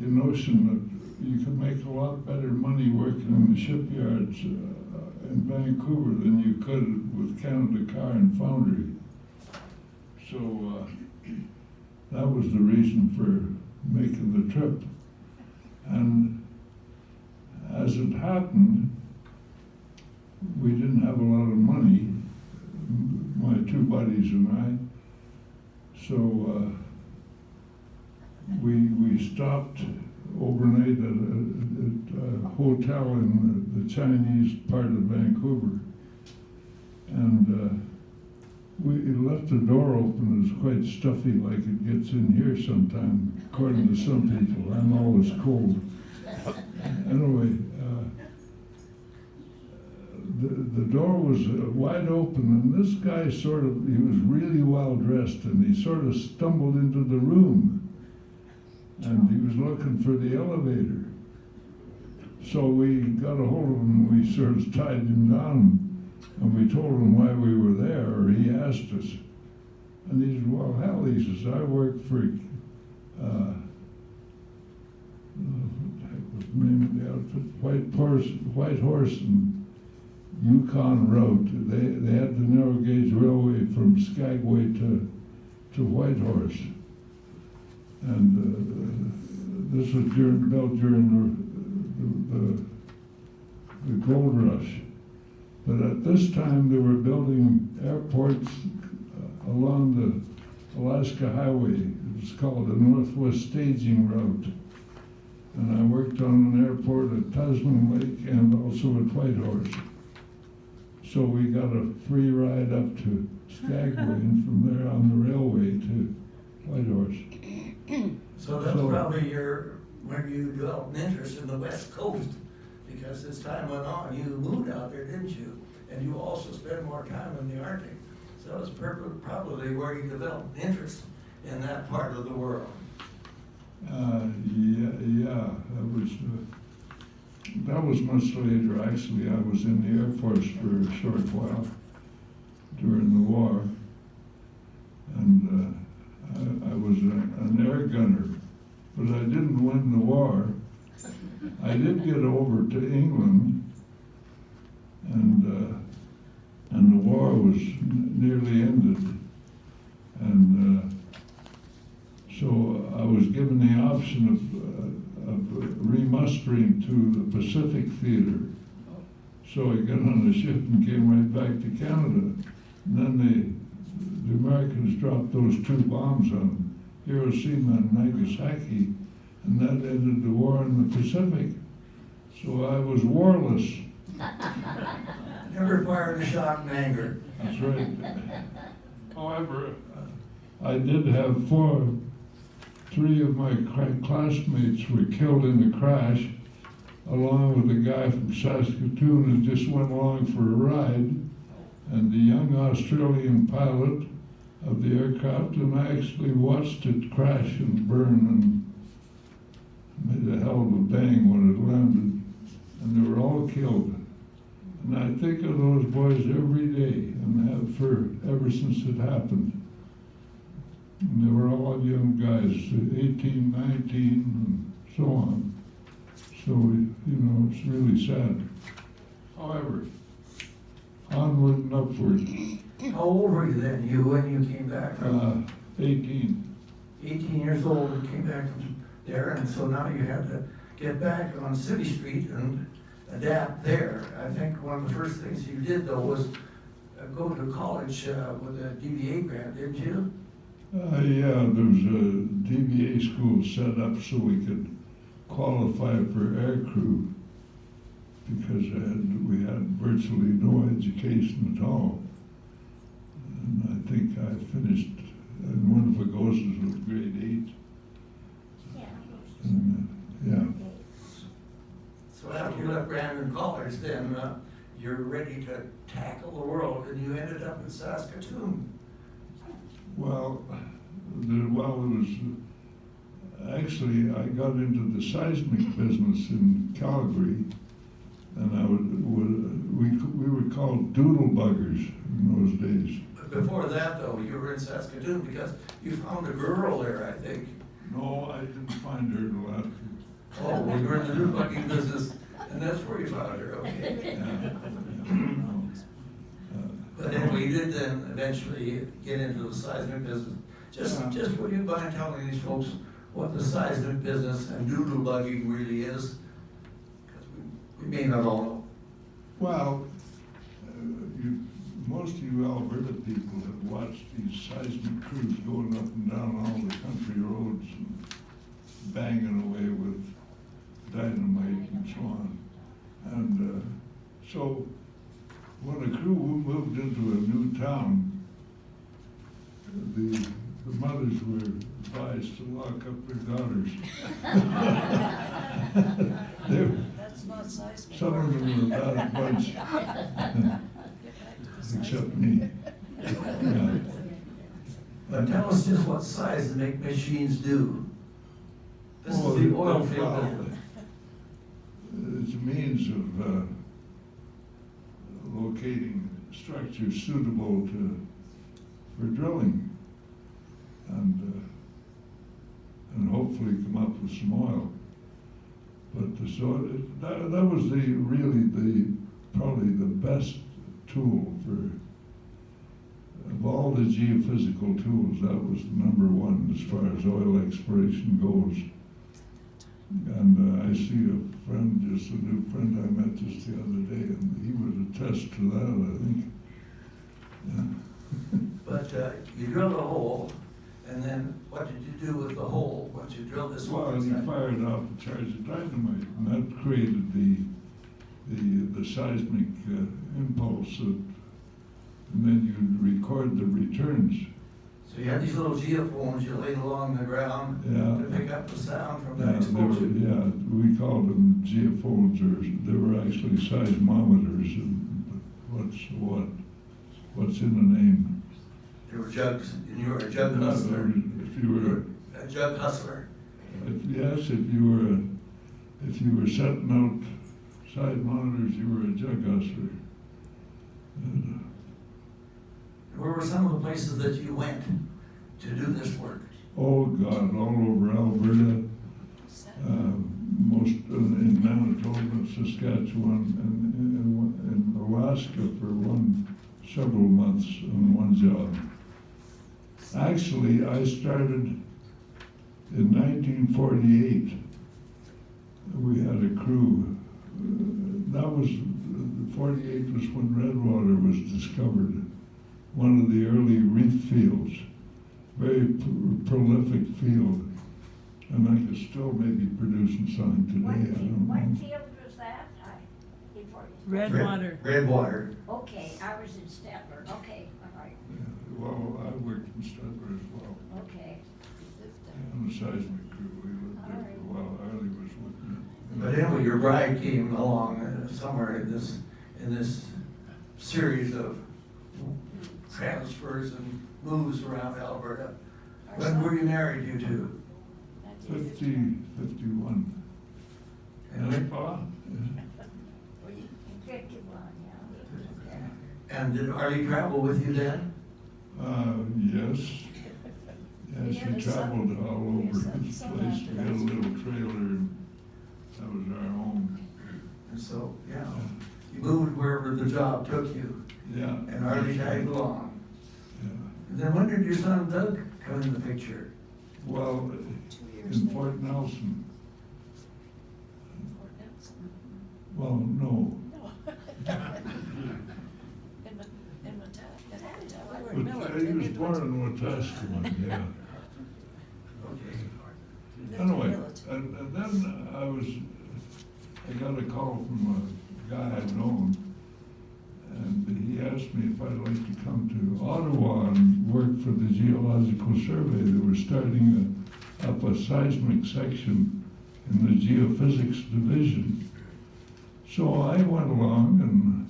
the notion that you can make a lot better money working in the shipyards in Vancouver than you could with Canada Car and Foundry. So that was the reason for making the trip. And as it happened, we didn't have a lot of money, my two buddies and I. So we stopped overnight at a hotel in the Chinese part of Vancouver. And we left the door open. It was quite stuffy, like it gets in here sometime, according to some people. I'm always cold. Anyway, the door was wide open, and this guy he was really well dressed, and he sort of stumbled into the room, and he was looking for the elevator. So we got a hold of him, and we sort of tied him down, and we told him why we were there, or he asked us. And he said, well, hell, he says, I work for, what the heck was the name of the outfit? White Horse and Yukon Road. They had the narrow gauge railway from Skagway to White Horse. And this was built during the gold rush. But at this time, they were building airports along the Alaska Highway. It was called the Northwest Staging Route. And I worked on an airport at Tasman Lake and also at Whitehorse. So we got a free ride up to Skagway and from there on the railway to Whitehorse. So that's probably when you developed an interest in the West Coast, because as time went on, you moved out there, didn't you? And you also spent more time in the Arctic. So that's probably where you developed an interest in that part of the world. Yeah, that was much later. Actually, I was in the Air Force for a short while during the war, and I was an air gunner, but I didn't win the war. I did get over to England, and the war was nearly ended, and so I was given the option of remustering to the Pacific Theater. So I got on the ship and came right back to Canada. And then the Americans dropped those two bombs on Hiroshima and Nagasaki, and that ended the war in the Pacific. So I was warless. Never fired a shot in anger. That's right. However, I did have three of my classmates were killed in the crash, along with a guy from Saskatoon who just went along for a ride, and the young Australian pilot of the aircraft, and I actually watched it crash and burn and made a hell of a bang when it landed, and they were all killed. And I think of those boys every day, and have ever since it happened. And they were all young guys, 18, 19, and so on. So, it's really sad. However, onward and upward. How old were you then, when you came back from? 18. 18 years old and came back from there, and so now you had to get back on City Street and adapt there. I think one of the first things you did, though, was go to college with a DBA grant, didn't you? Yeah, there was a DBA school set up so we could qualify for air crew, because we had virtually no education at all. And I think I finished in one of the courses with grade 8. And, yeah. So after you left Brandon College, then you're ready to tackle the world, and you ended up in Saskatoon. Well, it was actually, I got into the seismic business in Calgary, and we were called doodle buggers in those days. But before that, though, you were in Saskatoon because you found a girl there, I think. No, I didn't find her till after. Oh, well, you're in the new bucking business, and that's where you found her, okay. No. But anyway, you did then eventually get into the seismic business. Just would you mind telling these folks what the seismic business and doodle bugging really is? Because we may not all know. Well, most of you Alberta people have watched these seismic crews going up and down all the country roads and banging away with dynamite and so on. And so when a crew moved into a new town, the mothers were advised to lock up their daughters. That's not seismic. Some of them were a bad bunch, except me. Yeah. But tell us just what seismic machines do. This Oh, is the oil well, field. it's a means of locating structures suitable for drilling and hopefully come up with some oil. But that was probably the best tool of all the geophysical tools. That was number one as far as oil exploration goes. And I see just a new friend I met just the other day, and he would attest to that, I think. Yeah. But you drilled a hole, and then what did you do with the hole once you drilled this hole? Well, he fired off a charge of dynamite, and that created the seismic impulse, and then you record the returns. So you had these little geophones you laid along the ground to pick up the sound from that Yeah, explosion. we called them geophones, or they were actually seismometers, and what's in the name? There were jugs, and you were a jug hustler. If you were A jug hustler. if you were setting out side monitors, you were a jug hustler. And, Where were some of the places that you went to do this work? oh God, all over Alberta, most in Manitoba, Saskatchewan, and Alaska for several months on one job. Actually, I started in 1948. We had a crew. That was 48 was when Redwater was discovered. One of the early reef fields, very prolific field, and I could still maybe producing something today. I don't What know. field was that? Redwater. Redwater. Okay, I was in Stettler. Okay, all right, Yeah, well, I worked in Stettler as well. okay. On the seismic crew, we lived there for a while. Arlie was with me. But anyway, your bride came along somewhere in this series of transfers and moves around Alberta. When were you married, you two? 51. And Yes, when- Pa? In 51, yeah. And did Arlie travel with you then? Yes. Yes, had we a son. traveled all over Your this son place. after We had a that. little trailer, and that was our home. And so, yeah, you moved wherever the job took you, Yeah. and Arlie tagged along. Yeah. And then when did your son Doug come in the picture? Well, 2 years in later. Fort Nelson. Fort Nelson. Well, no. In Matata. We were But in Millard. he was born in Wetaskiwin, yeah. Okay. Lived in Anyway, Millard. and then I got a call from a guy I'd known, and he asked me if I'd like to come to Ottawa and work for the Geological Survey. They were starting up a seismic section in the geophysics division. So I went along and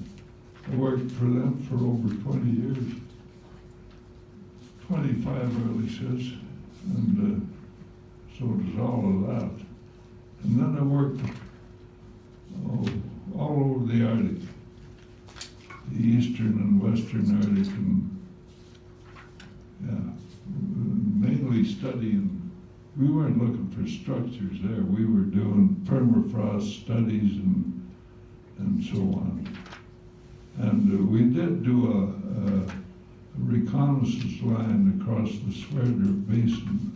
I worked for them for over 20 years. 25 early says, and so does all of that. And then I worked all over the Arctic, the eastern and western Arctic, and yeah, mainly studying we weren't looking for structures there. We were doing permafrost studies and so on. And we did do a reconnaissance line across the Sverdrup Basin.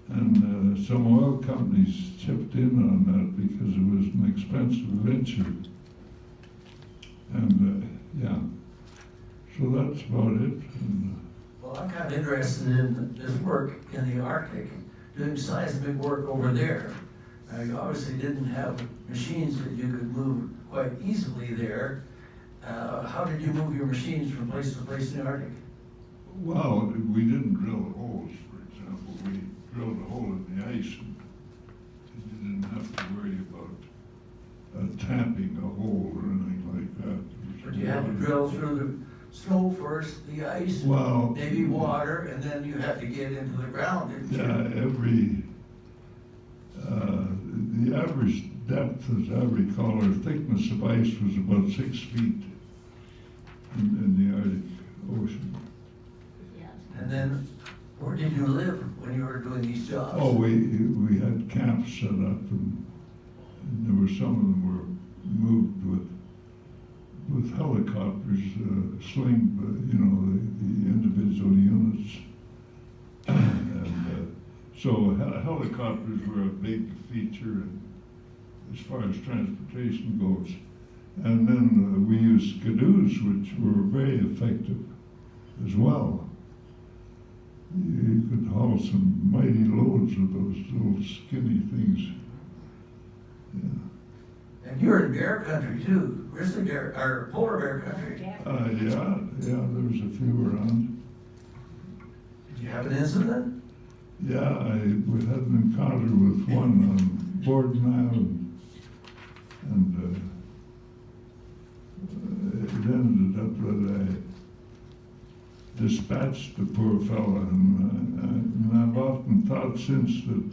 And some oil companies chipped in on that because it was an expensive venture. And yeah, so that's about it. And, Well, I'm kind of interested in this work in the Arctic, doing seismic work over there. Now, you obviously didn't have machines that you could move quite easily there. How did you move your machines from place to place in the Arctic? well, we didn't drill holes, for example. We drilled a hole in the ice and you didn't have to worry about tapping a hole or anything like that. But you had to drill through the snow first, the ice, Well, maybe water, and then you had to get into the ground, didn't you? yeah, the average depth, as I recall, or thickness of ice was about 6 feet in the Arctic Ocean. Yes. And then, where did you live when you were doing these jobs? Oh, we had camps set up, and there were some of them were moved with helicopters, the individual units. And so helicopters were a big feature as far as transportation goes. And then we used skidoos, which were very effective as well. You could haul some mighty loads of those little skinny things. Yeah. And you're in bear country too, grizzly bear, or polar bear country. Yeah. Yeah, there was a few around. Did you have an incident? Yeah, we had an encounter with one on Borden Island, and it ended up that I dispatched the poor fella, and I've often thought since that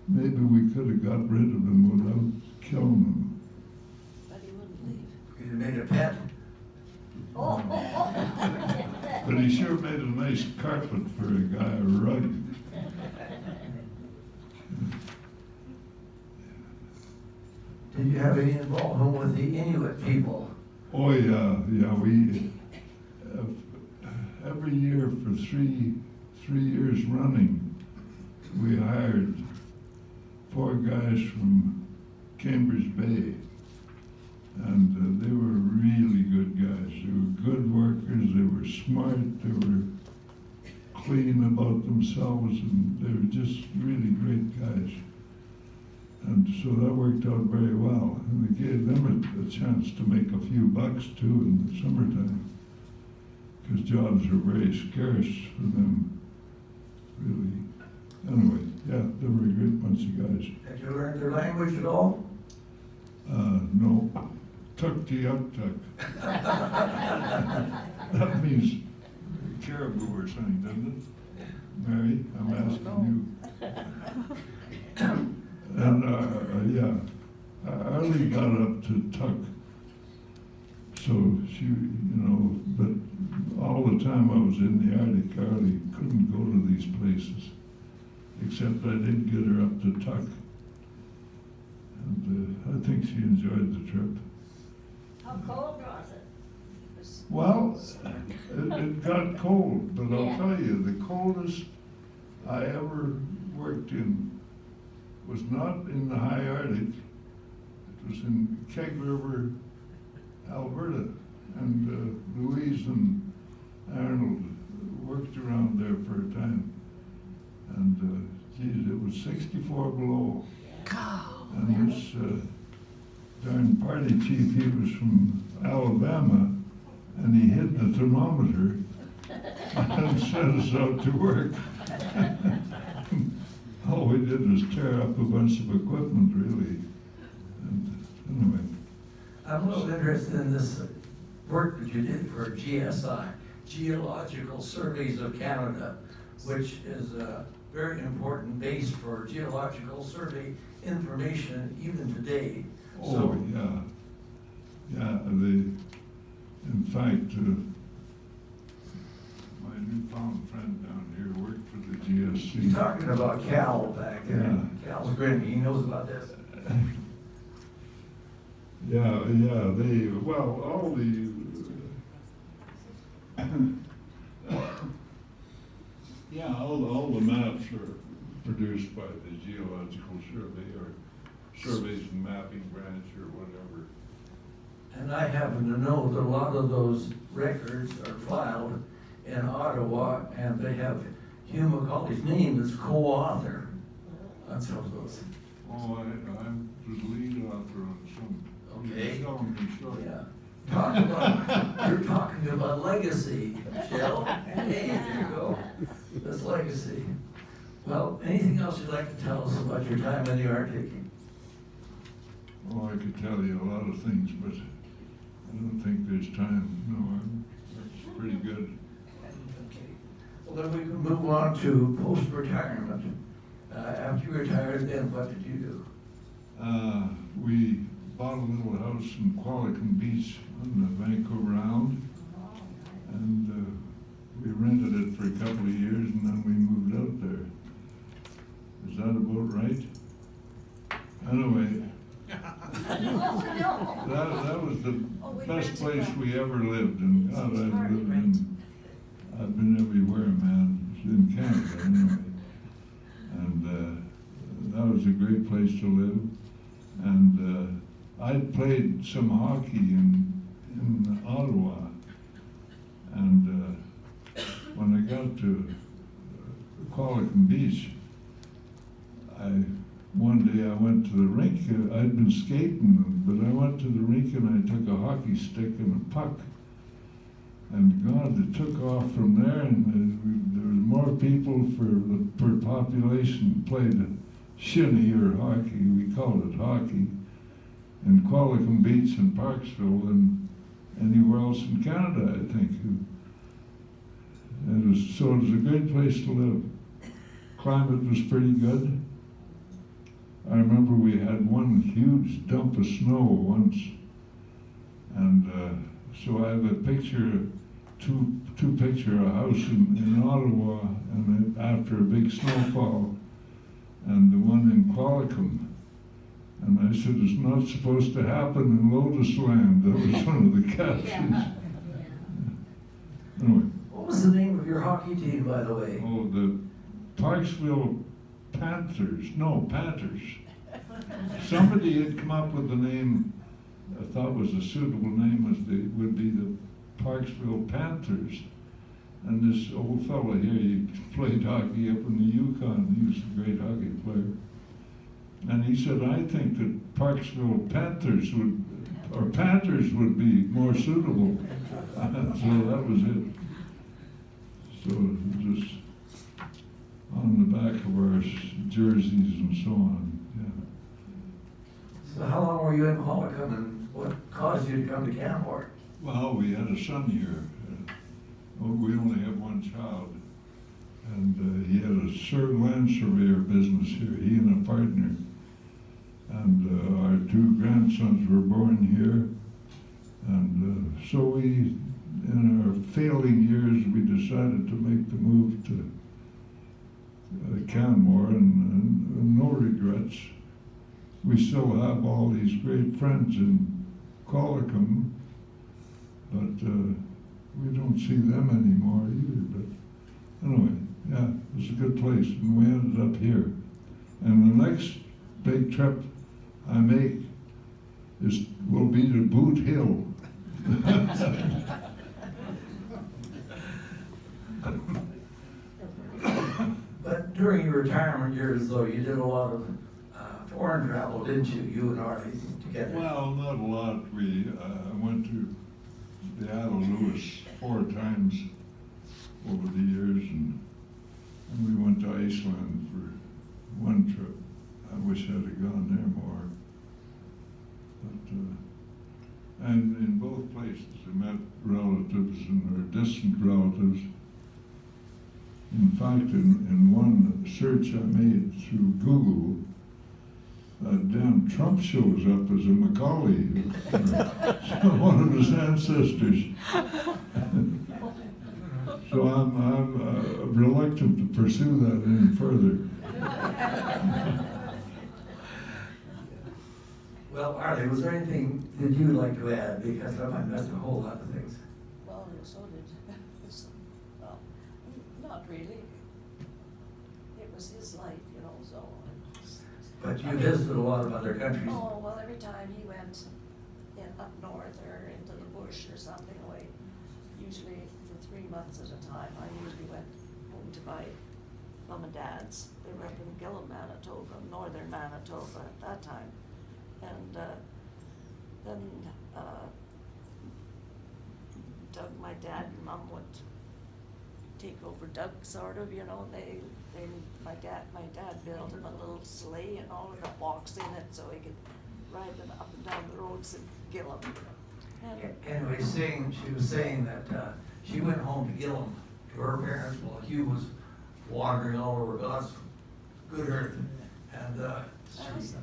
maybe we could have got rid of him without killing him. But he wouldn't leave. You made a pet? Oh. But he sure made a nice carpet for a guy, a rug. Did you have any involvement with the Inuit people? Oh, yeah, we, every year for three years running, we hired 4 guys from Cambridge Bay. And they were really good guys. They were good workers, they were smart, they were clean about themselves, and they were just really great guys. And so that worked out very well. And it gave them a chance to make a few bucks too in the summertime, because jobs are very scarce for them, really. Anyway, yeah, they were a great bunch of guys. Had you learned their language at all? No, tuk-ti-uk-tuk. That means caribou or something, doesn't it? Mary, I'm asking you. And, yeah, Arlie got up to tuck. So she, but all the time I was in the Arctic, Arlie couldn't go to these places, except I did get her up to tuck. And I think she enjoyed the trip. How cold was it? It was Well, it got cold, but I'll Yeah. tell you, the coldest I ever worked in was not in the high Arctic. It was in Keg River, Alberta. And Louise and Arnold worked around there for a time. And geez, it was 64 below. And this darn party chief, he was from Alabama, and he hid the thermometer and sent us out to work. All we did was tear up a bunch of equipment, really. And anyway. I'm a little interested in this work that you did for GSI, Geological Surveys of Canada, which is a very important base for geological survey information even today. Oh, yeah. Yeah, in fact, my my newfound friend down here, worked for the You're GSC. talking about Cal back there. Yeah. Cal's grinning, he knows about this. Yeah, well, all the, yeah, all the maps are produced by the Geological Survey or Surveys and Mapping Branch or whatever. And I happen to know that a lot of those records are filed in Ottawa, and they have Hugh MacAulay's name as co-author on some of those. Oh, I'm the lead author on some. Okay. Some construction. Yeah. You're talking about legacy, Michelle. Hey, there you go. That's legacy. Well, anything else you'd like to tell us about your time in the Arctic? Oh, I could tell you a lot of things, but I don't think there's time. No, that's pretty good. Okay. Well, then we can move on to post-retirement. After you retired, then what did you do? We bought a little house in Qualicum Beach on the Vancouver Island, and we rented it for a couple of years, and then we moved out there. Is that about right? Anyway, Oh, no. that was the Oh, we best rented place that. we ever lived, and God, It's hardly I've been everywhere, man, in Canada anyway. And that was a great place to live. And I'd played some hockey in Ottawa, and when I got to Qualicum Beach, one day I went to the rink. I'd been skating, but I went to the rink and I took a hockey stick and a puck. And God, it took off from there, and there was more people per population played shinny or hockey. We called it hockey in Qualicum Beach and Parksville than anywhere else in Canada, I think. It was a great place to live. Climate was pretty good. I remember we had one huge dump of snow once, and so I have a picture, two picture a house in Ottawa, and after a big snowfall, and the one in Qualicum. And I said, it's not supposed to happen in Lotus Land. That was one of the captions. Yeah. Anyway, What was the name of your hockey team, by the way? oh, the Parksville Panthers. Somebody had come up with the name I thought was a suitable name would be the Parksville Panthers. And this old fellow here, he played hockey up in the Yukon. He was a great hockey player. And he said, I think that Parksville Panthers would be more suitable. So that was it. So it was just on the back of our jerseys and so on. Yeah. So how long were you in Qualicum, and what caused you to come to Canmore? Well, we had a son here. We only have one child. And he had a land surveyor business here, he and a partner. And our two grandsons were born here. And so we, in our failing years, we decided to make the move to Canmore, and no regrets. We still have all these great friends in Qualicum, but we don't see them anymore either. But anyway, yeah, it was a good place, and we ended up here. And the next big trip I make will be to Boot Hill. But during your retirement years, though, you did a lot of foreign travel, didn't you? You and Artie together. Well, not a lot. I went to the Isle of Lewis 4 times over the years, and we went to Iceland for one trip. I wish I'd have gone there more. But, and in both places, I met relatives or distant relatives. In fact, in one search I made through Google, damn Trump shows up as a MacAulay, one of his ancestors. So I'm reluctant to pursue that any further. Well, Arlie, was there anything that you'd like to add? Because I might missed a whole lot of things. Well, so did, well, not really. It was his life, you know, so. But you visited a lot of other countries. Oh, well, every time he went up north or into the bush or something away, usually for 3 months at a time, I usually went home to my mom and dad's. They were up in Gillum, Manitoba, northern Manitoba at that time. And then Doug, my dad and mom would take over Doug, sort of, you know, my dad built him a little sleigh and all of the walks in it so he could ride them up and down the roads in Gillum. And Anyway, she was saying that she went home to Gillum to her parents while Hugh was wandering all over God's good earth. And I also,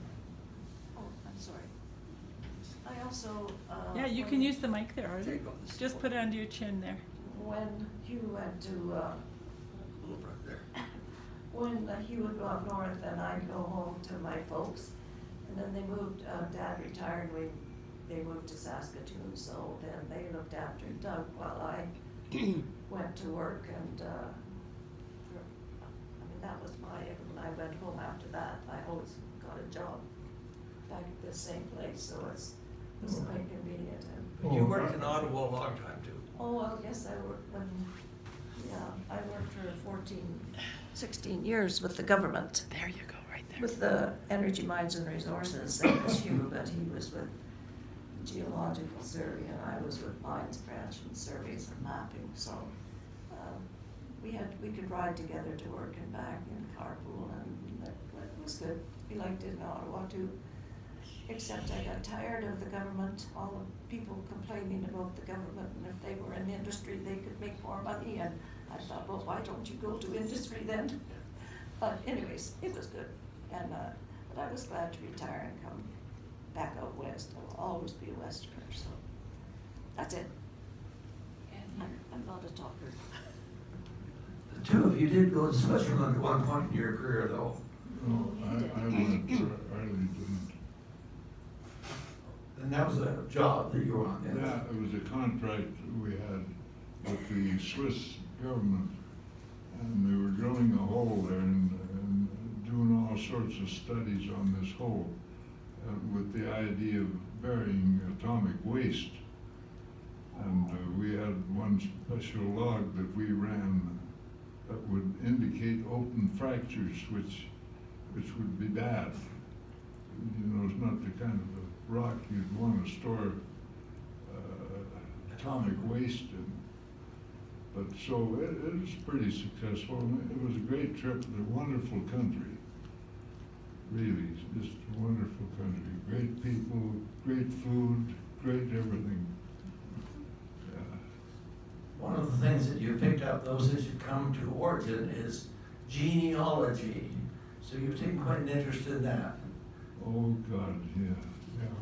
oh, I'm sorry. I also. Yeah, you can use the mic there, Arlie. Just put it under your chin there. When Hugh went to, over there. when Hugh would go up north and I'd go home to my folks. And then they moved, Dad retired, they moved to Saskatoon, so then they looked after Doug while I went to work and, that was when I went home after that, I always got a job back at the same place, so it's quite convenient. And But you worked in Ottawa a long time too. oh, well, yes, I worked I worked for 16 years with the government. There you go, right there. With the Energy Mines and Resources, same as Hugh, but he was with Geological Survey and I was with Mines Branch and Surveys and Mapping, so we could ride together to work and back in carpool, and it was good. We liked it in Ottawa too, except I got tired of the government, all the people complaining about the government, and if they were in industry, they could make more money, and I thought, well, why don't you go to industry then? But anyways, it was good, and but I was glad to retire and come back out west. I will always be a Westerner, so that's it. I'm not a talker. The two of you did go to Switzerland at one point in your career though. No, I went, Arlie didn't. And that was a job that you were on then. Yeah, it was a contract we had with the Swiss government, and they were drilling a hole there and doing all sorts of studies on this hole with the idea of burying atomic waste. And we had one special log that we ran that would indicate open fractures, which would be bad. You know, it's not the kind of a rock you'd want to store atomic waste in. But so it was pretty successful. It was a great trip. It's a wonderful country. Really, it's just a wonderful country. Great people, great food, great everything. Yeah. One of the things that you picked up, those as you come to Oregon, is genealogy. So you've taken quite an interest in that. Oh God, yeah.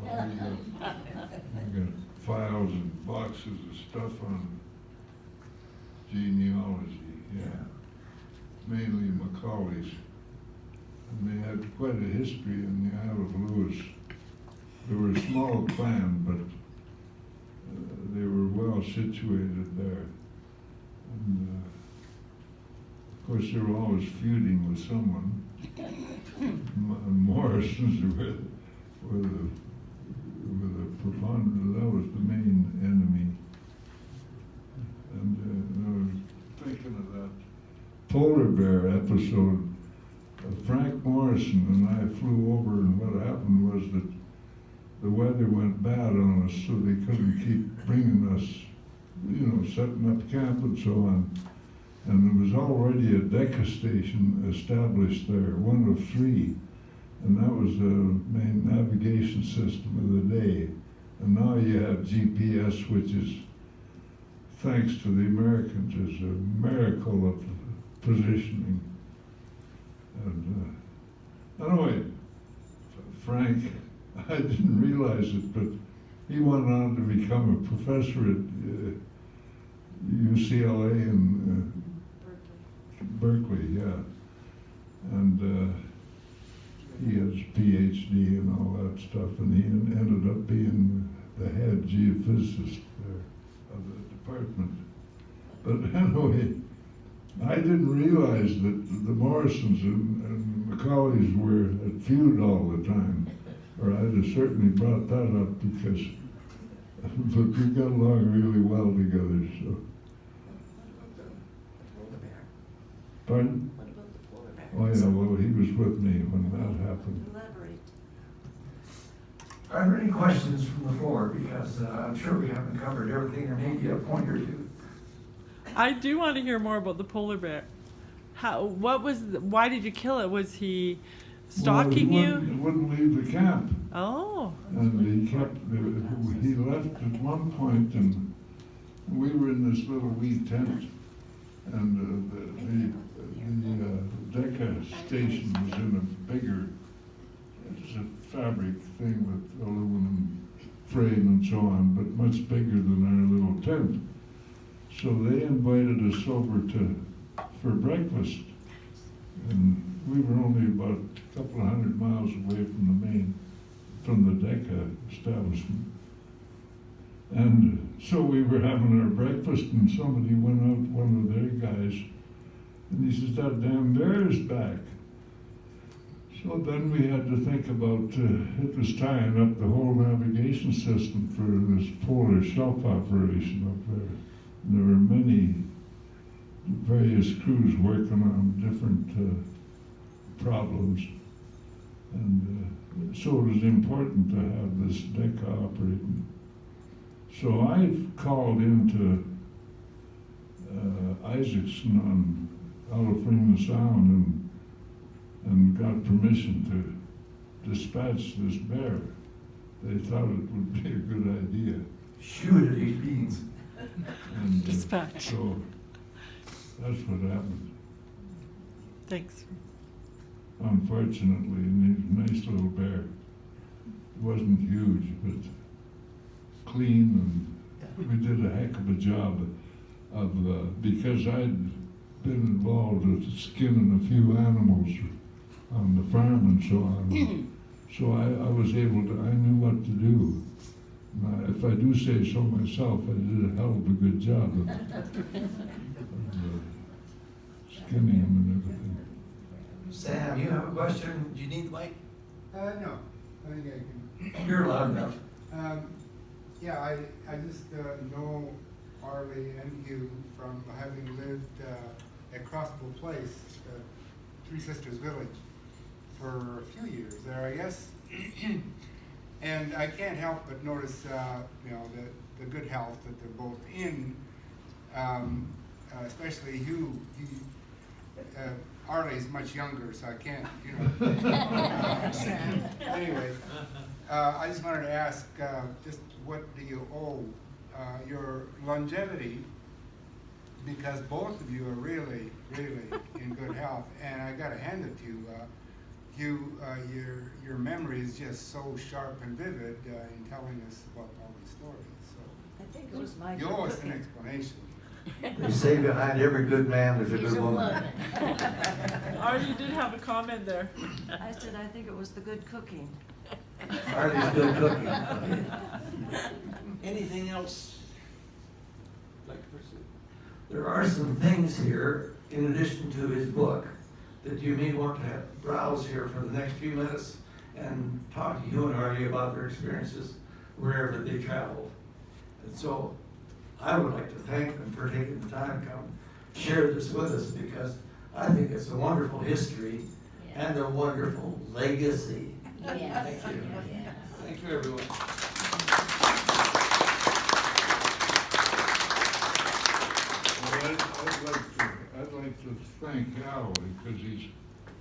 Well, we got files and boxes of stuff on genealogy. Yeah, mainly MacAulay's. And they had quite a history in the Isle of Lewis. They were a small clan, but they were well situated there. And of course, they were always feuding with someone. Morrisons were the preponderant. That was the main enemy. And I was thinking of that polar bear episode. Frank Morrison and I flew over, and what happened was that the weather went bad on us, so they couldn't keep bringing us, you know, setting up camp and so on. And there was already a Decca station established there, one of 3, and that was the main navigation system of the day. And now you have GPS, which is, thanks to the Americans, is a miracle of positioning. And anyway, Frank, I didn't realize it, but he went on to become a professor at UCLA in Berkeley, yeah. And he has PhD and all that stuff, and he ended up being the head geophysicist there of the department. But anyway, I didn't realize that the Morrisons and MacAulays were at feud all the time, or I'd have certainly brought that up because, but we got along really well together, so. Polar bear. Pardon? What about the polar bear? Oh yeah, well, he was with me when that happened. Elaborate. Are there any questions from the floor? Because I'm sure we haven't covered everything, or maybe a point or two. I do want to hear more about the polar bear. Why did you kill it? Was he stalking Well, you? he wouldn't leave the camp. Oh. And he left at one point, and we were in this little wee tent, and the Decca station was in a bigger, it's a fabric thing with aluminum frame and so on, but much bigger than our little tent. So they invited us over for breakfast, and we were only about a couple of 100 miles away from the Decca establishment. And so we were having our breakfast, and somebody went out, one of their guys, and he says, "That damn bear is back." So then we had to think about, it was tying up the whole navigation system for this polar shelf operation up there. And there were many various crews working on different problems. And so it was important to have this Decca operating. So I called into Isaacson on Alafrina Sound and got permission to dispatch this bear. They thought it would be a good idea. Shoot at 8 beans. And Dispatch. so that's what happened. Thanks. Unfortunately, and he's a nice little bear. It wasn't huge, but clean, and we did a heck of a job of because I'd been involved with skinning a few animals on the farm and so on. So I was able to, I knew what to do. If I do say so myself, I did a hell of a good job of skinning them and everything. Sam, you have a question? Do you need the mic? No, I think I can. You're loud enough. Yeah, I just know Arlie and Hugh from having lived at Crossbow Place, Three Sisters Village, for a few years there, I guess. And I can't help but notice, the good health that they're both in, especially Hugh. Arlie's much younger, so I can't, anyway, I just wanted to ask, just what do you owe your longevity? Because both of you are really, really in good health, and I got to hand it to you. Hugh, your memory is just so sharp and vivid in telling us about all these stories. So I think it was my you owe us an cooking. explanation. They say behind every good man there's a He's good a woman. woman. Artie did have a comment there. I said, I think it was the good cooking. Artie's good cooking. Anything else like to pursue? There are some things here, in addition to his book, that you may want to have browse here for the next few minutes and talk to you and Artie about their experiences wherever they traveled. And so I would like to thank them for taking the time to come share this with us, because I think it's a wonderful history and a wonderful legacy. Yes. Thank you. Yeah. Thank you, everyone. Well, I'd like to thank Al, because he's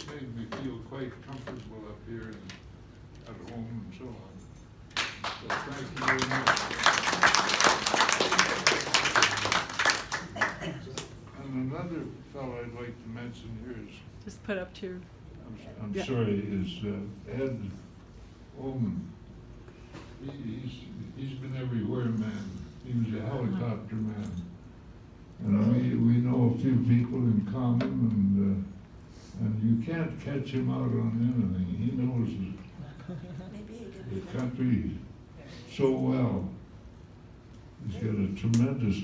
made me feel quite comfortable up here and at home and so on. So thank you very much. And another fellow I'd like to mention here is, Just put up to. I'm Yeah. sorry, is Ed Ullman. He's been everywhere, man. He was a helicopter man. And we know a few people in common, and you can't catch him out on anything. He knows Maybe he could be the the country so well. He's got a tremendous